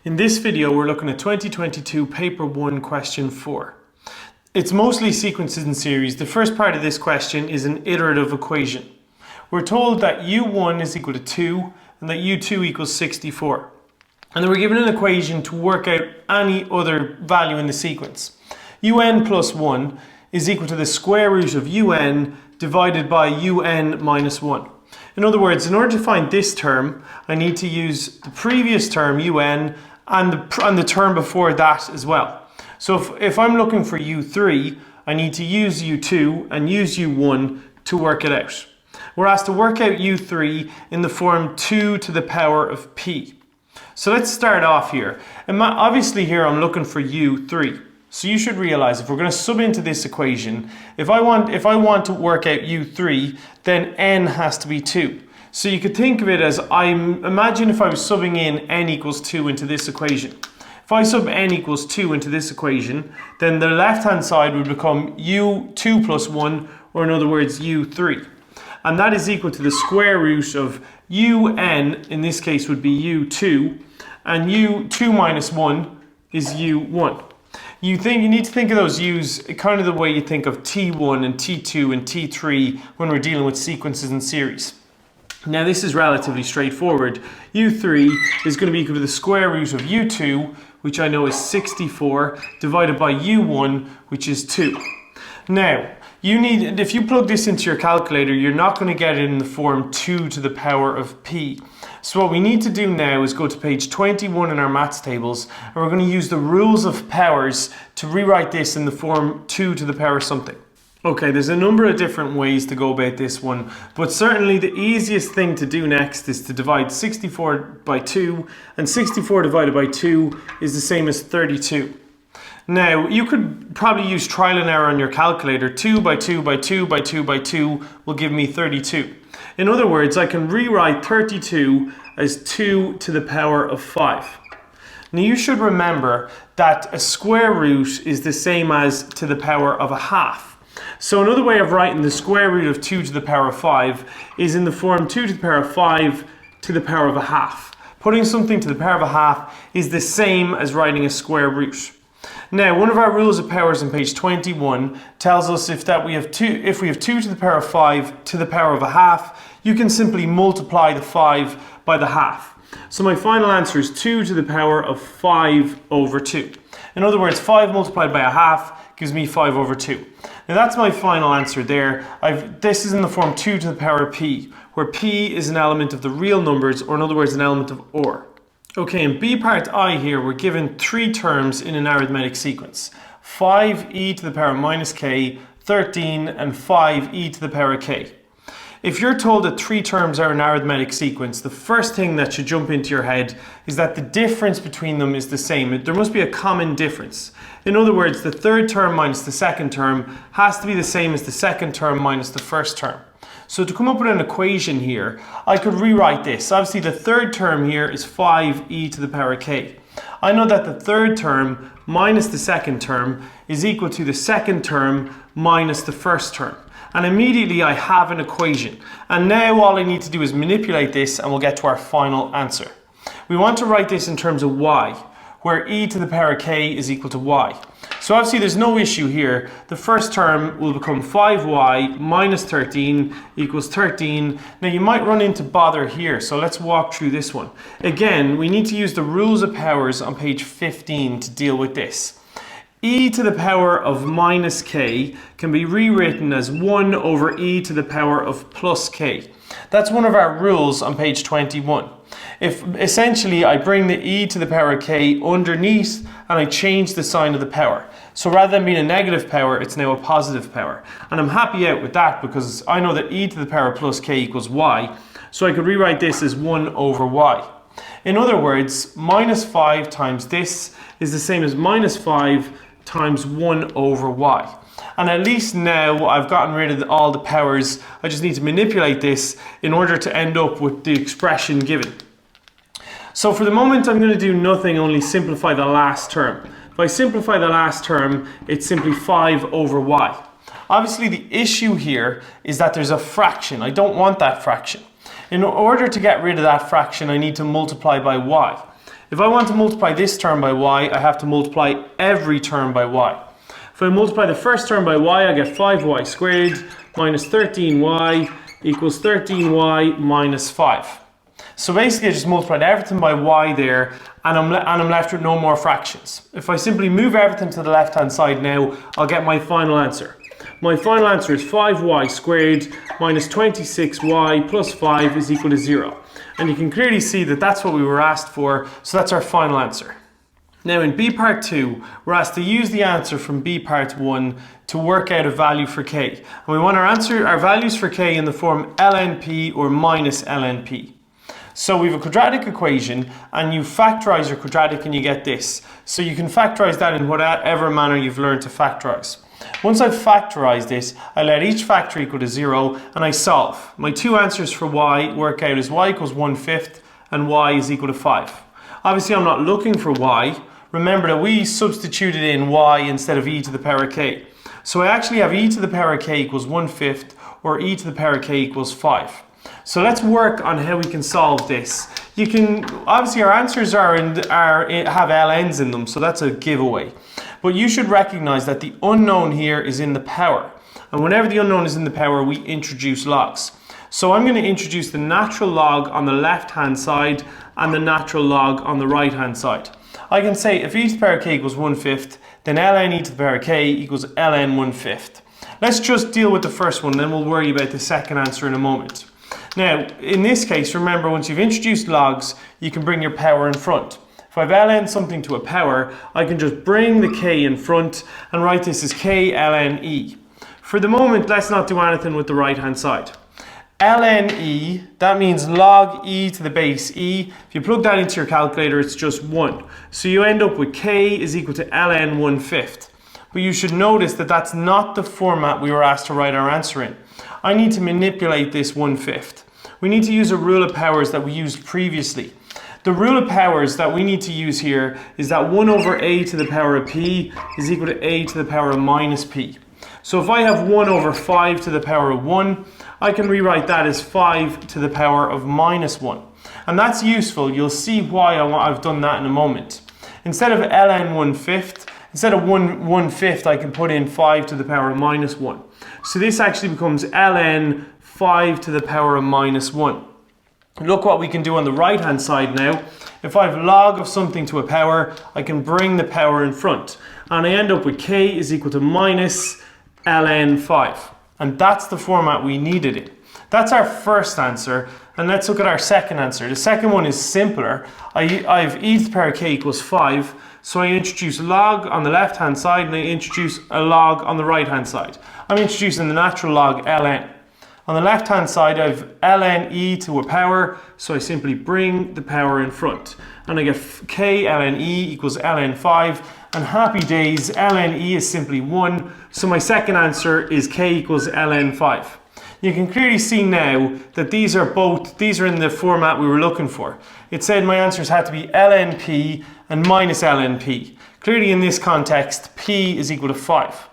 In this video, we're looking at 2022 Paper 1 Question 4. It's mostly sequences and series. The first part of this question is an iterative equation. We're told that u1 is equal to 2 and that u2 equals 64. And then we're given an equation to work out any other value in the sequence. un plus 1 is equal to the square root of un divided by un minus 1. In other words, in order to find this term, I need to use the previous term, un, and the term before that as well. So if I'm looking for u3, I need to use u2 and use u1 to work it out. We're asked to work out u3 in the form 2 to the power of p. So let's start off here. Obviously here I'm looking for u3. So you should realize if we're going to sub into this equation, if I want to work out u3, then n has to be 2. So you could think of it as, imagine if I was subbing in n equals 2 into this equation. If I sub n equals 2 into this equation, then the left hand side would become u2 plus 1, or in other words u3. And that is equal to the square root of un, in this case would be u2, and u2 minus 1 is u1. You need to think of those u's kind of the way you think of T1 and T2 and T3 when we're dealing with sequences and series. Now this is relatively straightforward. u3 is going to be equal to the square root of u2, which I know is 64, divided by u1, which is 2. Now, if you plug this into your calculator, you're not going to get it in the form 2 to the power of p. So what we need to do now is go to page 21 in our maths tables, and we're going to use the rules of powers to rewrite this in the form 2 to the power something. Okay, there's a number of different ways to go about this one, but certainly the easiest thing to do next is to divide 64 by 2, and 64 divided by 2 is the same as 32. Now, you could probably use trial and error on your calculator. 2 by 2 by 2 by 2 by 2 will give me 32. In other words, I can rewrite 32 as 2 to the power of 5. Now, you should remember that a square root is the same as to the power of a half. So another way of writing the square root of 2 to the power of 5 is in the form 2 to the power of 5 to the power of a half. Putting something to the power of a half is the same as writing a square root. Now, one of our rules of powers on page 21 tells us if we have 2 to the power of 5 to the power of a half, you can simply multiply the 5 by the half. So my final answer is 2 to the power of 5 over 2. In other words, 5 multiplied by a half gives me 5 over 2. Now that's my final answer there. This is in the form 2 to the power of p, where p is an element of the real numbers, or in other words, an element of or. Okay, in B part I here, we're given 3 terms in an arithmetic sequence. 5e to the power minus k, 13, and 5e to the power k. If you're told that 3 terms are an arithmetic sequence, the first thing that should jump into your head is that the difference between them is the same. There must be a common difference. In other words, the third term minus the second term has to be the same as the second term minus the first term. So to come up with an equation here, I could rewrite this. Obviously the third term here is 5e to the power k. I know that the third term minus the second term is equal to the second term minus the first term. And immediately I have an equation. And now all I need to do is manipulate this and we'll get to our final answer. We want to write this in terms of y, where e to the power k is equal to y. So obviously there's no issue here. The first term will become 5y minus 13 equals 13. Now you might run into bother here, so let's walk through this one. Again, we need to use the rules of powers on page 15 to deal with this. E to the power of minus k can be rewritten as 1 over e to the power of plus k. That's one of our rules on page 21. If essentially I bring the e to the power of k underneath and I change the sign of the power. So rather than being a negative power, it's now a positive power. And I'm happy out with that because I know that e to the power plus k equals y. So I could rewrite this as 1 over y. In other words, minus 5 times this is the same as minus 5 times 1 over y. And at least now I've gotten rid of all the powers. I just need to manipulate this in order to end up with the expression given. So for the moment I'm going to do nothing, only simplify the last term. If I simplify the last term, it's simply 5 over y. Obviously the issue here is that there's a fraction. I don't want that fraction. In order to get rid of that fraction, I need to multiply by y. If I want to multiply this term by y, I have to multiply every term by y. If I multiply the first term by y, I get 5y squared minus 13y equals 13y minus 5. So basically I just multiplied everything by y there, and I'm left with no more fractions. If I simply move everything to the left hand side now, I'll get my final answer. My final answer is 5y squared minus 26y plus 5 is equal to 0. And you can clearly see that that's what we were asked for, so that's our final answer. Now in B part 2, we're asked to use the answer from B part 1 to work out a value for k. And we want our values for k in the form lnp or minus lnp. So we have a quadratic equation, and you factorize your quadratic and you get this. So you can factorize that in whatever manner you've learned to factorize. Once I've factorized this, I let each factor equal to 0 and I solve. My two answers for y work out as y equals 1/5 and y is equal to 5. Obviously I'm not looking for y. Remember that we substituted in y instead of e to the power k. So I actually have e to the power k equals 1/5 or e to the power k equals 5. So let's work on how we can solve this. You can, obviously our answers have ln's in them, so that's a giveaway. But you should recognize that the unknown here is in the power. And whenever the unknown is in the power, we introduce logs. So I'm going to introduce the natural log on the left hand side and the natural log on the right hand side. I can say if e to the power k equals 1/5, then ln e to the power k equals ln 1/5. Let's just deal with the first one, then we'll worry about the second answer in a moment. Now, in this case, remember, once you've introduced logs, you can bring your power in front. If I've ln something to a power, I can just bring the k in front and write this as k ln e. For the moment, let's not do anything with the right hand side. Ln e, that means log e to the base e. If you plug that into your calculator, it's just 1. So you end up with k is equal to ln 1/5. But you should notice that that's not the format we were asked to write our answer in. I need to manipulate this 1/5. We need to use a rule of powers that we used previously. The rule of powers that we need to use here is that 1 over a to the power of p is equal to a to the power of minus p. So if I have 1 over 5 to the power of 1, I can rewrite that as 5 to the power of minus 1. And that's useful. You'll see why I've done that in a moment. Instead of ln 1/5, instead of 1/5, I can put in 5 to the power of minus 1. So this actually becomes ln 5 to the power of minus 1. Look what we can do on the right hand side now. If I have log of something to a power, I can bring the power in front. And I end up with k is equal to minus ln 5. And that's the format we needed in. That's our first answer. And let's look at our second answer. The second one is simpler. I have e to the power k equals 5. So I introduce log on the left hand side and I introduce a log on the right hand side. I'm introducing the natural log ln. On the left hand side I have ln e to a power, so I simply bring the power in front. And I get k ln e equals ln 5, and happy days, ln e is simply 1, so my second answer is k equals ln 5. You can clearly see now that these are in the format we were looking for. It said my answers had to be lnp and minus lnp. Clearly in this context, p is equal to 5.